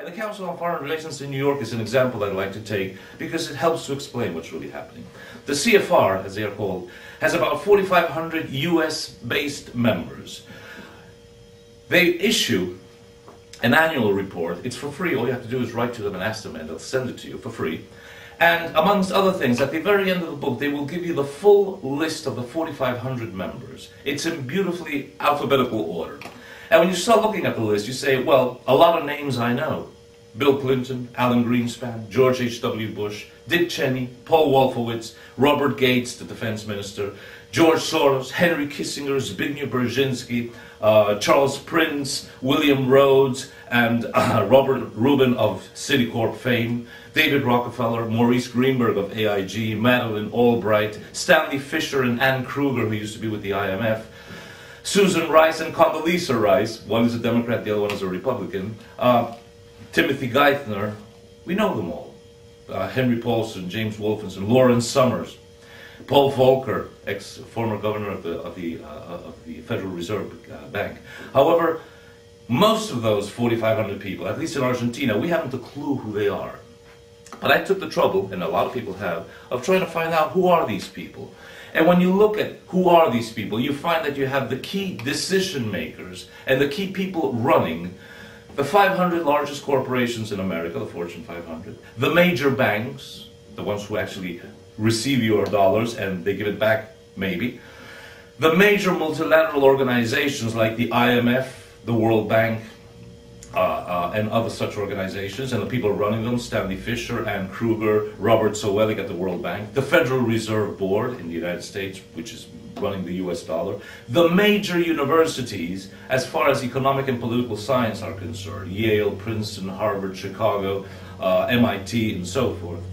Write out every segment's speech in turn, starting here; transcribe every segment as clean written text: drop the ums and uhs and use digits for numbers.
the Council on Foreign Relations in New York is an example I'd like to take because it helps to explain what's really happening. The CFR, as they are called, has about 4,500 US-based members. They issue an annual report. It's for free. All you have to do is write to them and ask them, and they'll send it to you for free. And amongst other things, at the very end of the book, they will give you the full list of the 4,500 members. It's in beautifully alphabetical order. And when you start looking at the list, you say, well, a lot of names I know. Bill Clinton, Alan Greenspan, George H.W. Bush, Dick Cheney, Paul Wolfowitz, Robert Gates, the defense minister, George Soros, Henry Kissinger, Zbigniew Brzezinski, Charles Prince, William Rhodes, and Robert Rubin of Citicorp fame, David Rockefeller, Maurice Greenberg of AIG, Madeleine Albright, Stanley Fischer and Ann Kruger, who used to be with the IMF, Susan Rice and Condoleezza Rice, one is a Democrat, the other one is a Republican, Timothy Geithner, we know them all, Henry Paulson, James Wolfenson, Lawrence Summers, Paul Volcker, former governor of the Federal Reserve Bank. However, most of those 4,500 people, at least in Argentina, we haven't a clue who they are. But I took the trouble, and a lot of people have, of trying to find out who are these people. And when you look at who are these people, you find that you have the key decision makers and the key people running the 500 largest corporations in America, the Fortune 500, the major banks, the ones who actually receive your dollars and they give it back, maybe, the major multilateral organizations like the IMF, the World Bank, and other such organizations, and the people running them, Stanley Fischer, Ann Kruger, Robert Zoellick at the World Bank, the Federal Reserve Board in the United States, which is running the US dollar, the major universities as far as economic and political science are concerned, Yale, Princeton, Harvard, Chicago, MIT, and so forth.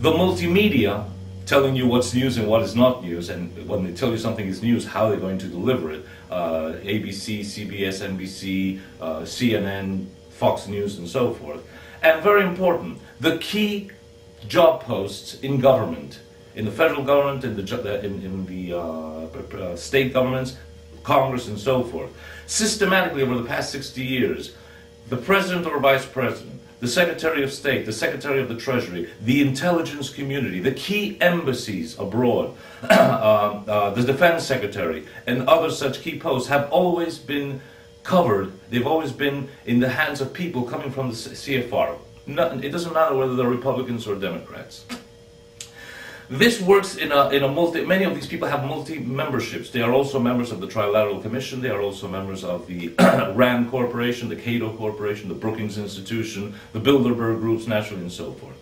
The multimedia, telling you what's news and what is not news, and when they tell you something is news, how they're going to deliver it. ABC, CBS, NBC, CNN, Fox News, and so forth. And very important, the key job posts in government, in the federal government, in the state governments, Congress, and so forth. Systematically over the past 60 years, the president or vice president, the Secretary of State, the Secretary of the Treasury, the intelligence community, the key embassies abroad, the Defense Secretary, and other such key posts have always been covered. They've always been in the hands of people coming from the CFR. It doesn't matter whether they're Republicans or Democrats. This works in a many of these people have multi-memberships. They are also members of the Trilateral Commission. They are also members of the RAND Corporation, the Cato Corporation, the Brookings Institution, the Bilderberg Groups, naturally, and so forth.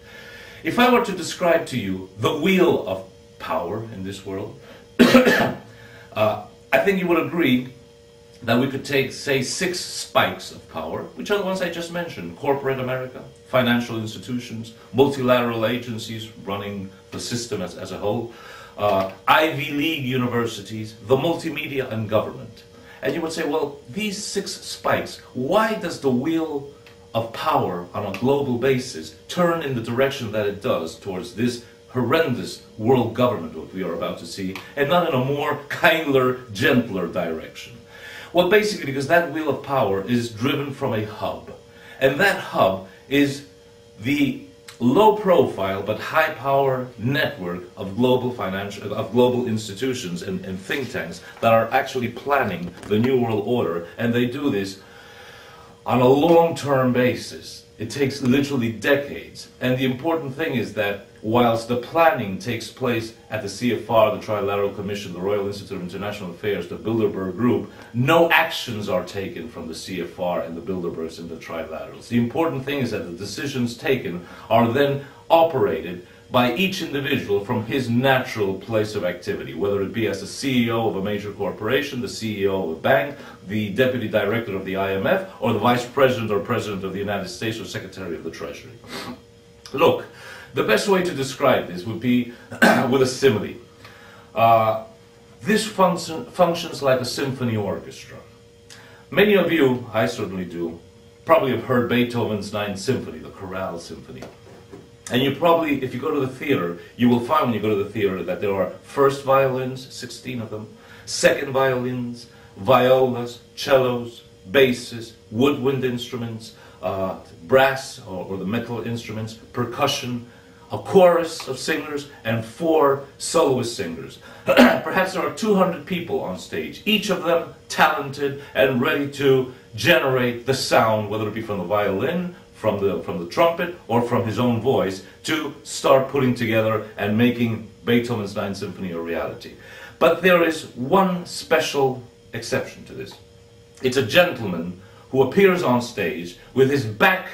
If I were to describe to you the wheel of power in this world, I think you would agree that we could take, say, 6 spikes of power, which are the ones I just mentioned: corporate America, financial institutions, multilateral agencies running the system as a whole, Ivy League universities, the multimedia, and government. And you would say, well, these 6 spikes, why does the wheel of power on a global basis turn in the direction that it does towards this horrendous world government that we are about to see, and not in a more kinder, gentler direction? Well, basically because that wheel of power is driven from a hub. And that hub is the low-profile but high-power network of global institutions and think tanks that are actually planning the New World Order, and they do this on a long-term basis. It takes literally decades. And the important thing is that whilst the planning takes place at the CFR, the Trilateral Commission, the Royal Institute of International Affairs, the Bilderberg Group, no actions are taken from the CFR and the Bilderbergs and the Trilaterals. The important thing is that the decisions taken are then operated by each individual from his natural place of activity, whether it be as the CEO of a major corporation, the CEO of a bank, the deputy director of the IMF, or the vice president or president of the United States or secretary of the Treasury. Look, the best way to describe this would be with a simile. This functions like a symphony orchestra. Many of you, I certainly do, probably have heard Beethoven's Ninth Symphony, the Chorale Symphony. And you probably, if you go to the theater, you will find when you go to the theater that there are first violins, 16 of them, second violins, violas, cellos, basses, woodwind instruments, brass or the metal instruments, percussion, a chorus of singers, and 4 soloist singers. Perhaps there are 200 people on stage, each of them talented and ready to generate the sound, whether it be from the violin, from the trumpet, or from his own voice, to start putting together and making Beethoven's Ninth Symphony a reality. But there is one special exception to this. It's a gentleman who appears on stage with his back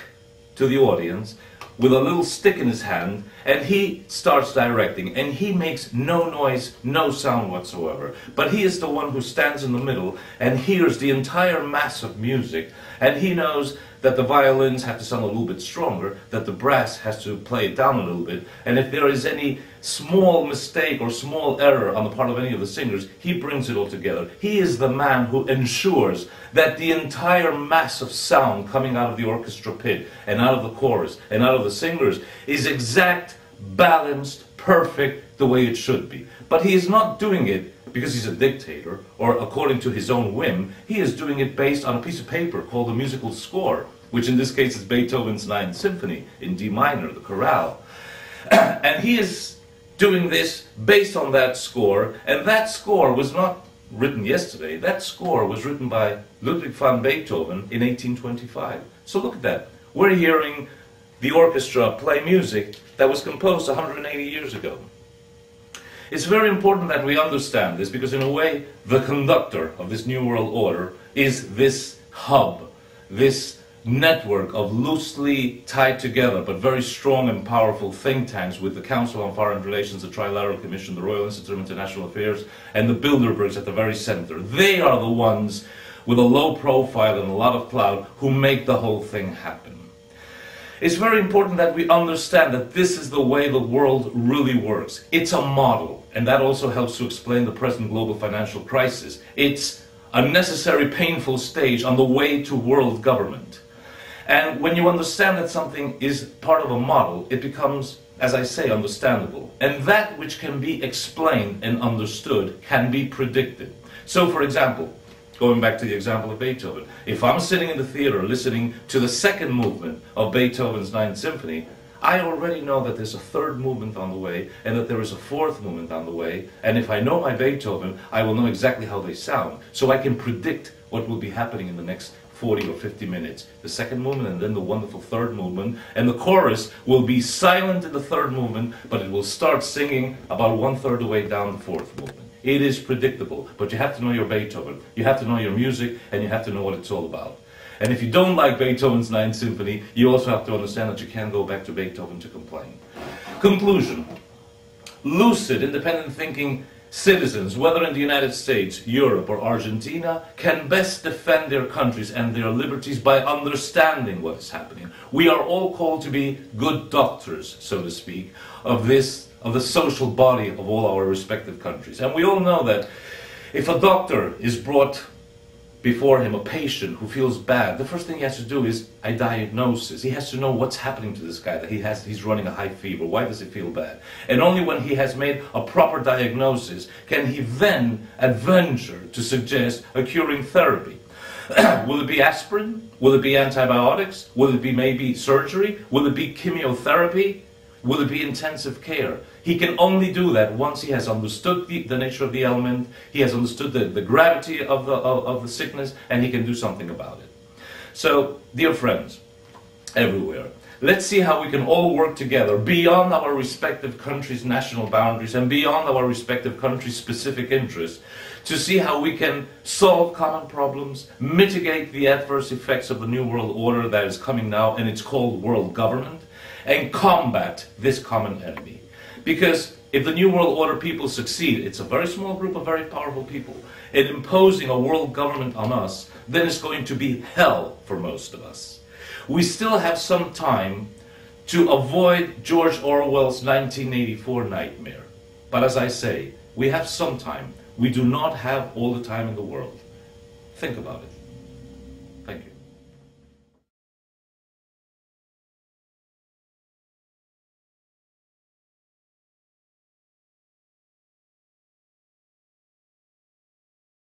to the audience, with a little stick in his hand, and he starts directing, and he makes no noise, no sound whatsoever. But he is the one who stands in the middle and hears the entire mass of music, and he knows that the violins have to sound a little bit stronger, that the brass has to play it down a little bit, and if there is any small mistake or small error on the part of any of the singers, he brings it all together. He is the man who ensures that the entire mass of sound coming out of the orchestra pit and out of the chorus and out of the singers is exact, balanced, perfect, the way it should be. But he is not doing it because he's a dictator or according to his own whim. He is doing it based on a piece of paper called a musical score, which in this case is Beethoven's Ninth Symphony in D minor, the chorale. And he is doing this based on that score, and that score was not written yesterday. That score was written by Ludwig van Beethoven in 1825. So look at that. We're hearing the orchestra play music that was composed 180 years ago. It's very important that we understand this, because in a way the conductor of this New World Order is this hub, this network of loosely tied together but very strong and powerful think tanks with the Council on Foreign Relations, the Trilateral Commission, the Royal Institute of International Affairs, and the Bilderbergs at the very center. They are the ones with a low profile and a lot of clout who make the whole thing happen. It's very important that we understand that this is the way the world really works. It's a model, and that also helps to explain the present global financial crisis. It's a necessary, painful stage on the way to world government. And when you understand that something is part of a model, it becomes, as I say, understandable. And that which can be explained and understood can be predicted. So, for example, going back to the example of Beethoven, if I'm sitting in the theater listening to the second movement of Beethoven's Ninth Symphony, I already know that there's a third movement on the way and that there is a fourth movement on the way. And if I know my Beethoven, I will know exactly how they sound. So I can predict what will be happening in the next 40 or 50 minutes. The second movement and then the wonderful third movement. And the chorus will be silent in the third movement, but it will start singing about 1/3 the way down the fourth movement. It is predictable, but you have to know your Beethoven. You have to know your music, and you have to know what it's all about. And if you don't like Beethoven's Ninth Symphony, you also have to understand that you can't go back to Beethoven to complain. Conclusion. Lucid, independent thinking citizens, whether in the United States, Europe, or Argentina, can best defend their countries and their liberties by understanding what is happening. We are all called to be good doctors, so to speak, of the social body of all our respective countries. And we all know that if a doctor is brought before him, a patient who feels bad, the first thing he has to do is a diagnosis. He has to know what's happening to this guy, that he's running a high fever. Why does he feel bad? And only when he has made a proper diagnosis can he then adventure to suggest a curing therapy. Will it be aspirin? Will it be antibiotics? Will it be maybe surgery? Will it be chemotherapy? Will it be intensive care? He can only do that once he has understood the nature of the ailment, he has understood the gravity of the sickness, and he can do something about it. So, dear friends, everywhere, let's see how we can all work together beyond our respective countries' national boundaries and beyond our respective countries' specific interests to see how we can solve common problems, mitigate the adverse effects of the New World Order that is coming now, and it's called world government, and combat this common enemy. Because if the New World Order people succeed, it's a very small group of very powerful people, in imposing a world government on us, then it's going to be hell for most of us. We still have some time to avoid George Orwell's 1984 nightmare. But as I say, we have some time. We do not have all the time in the world. Think about it.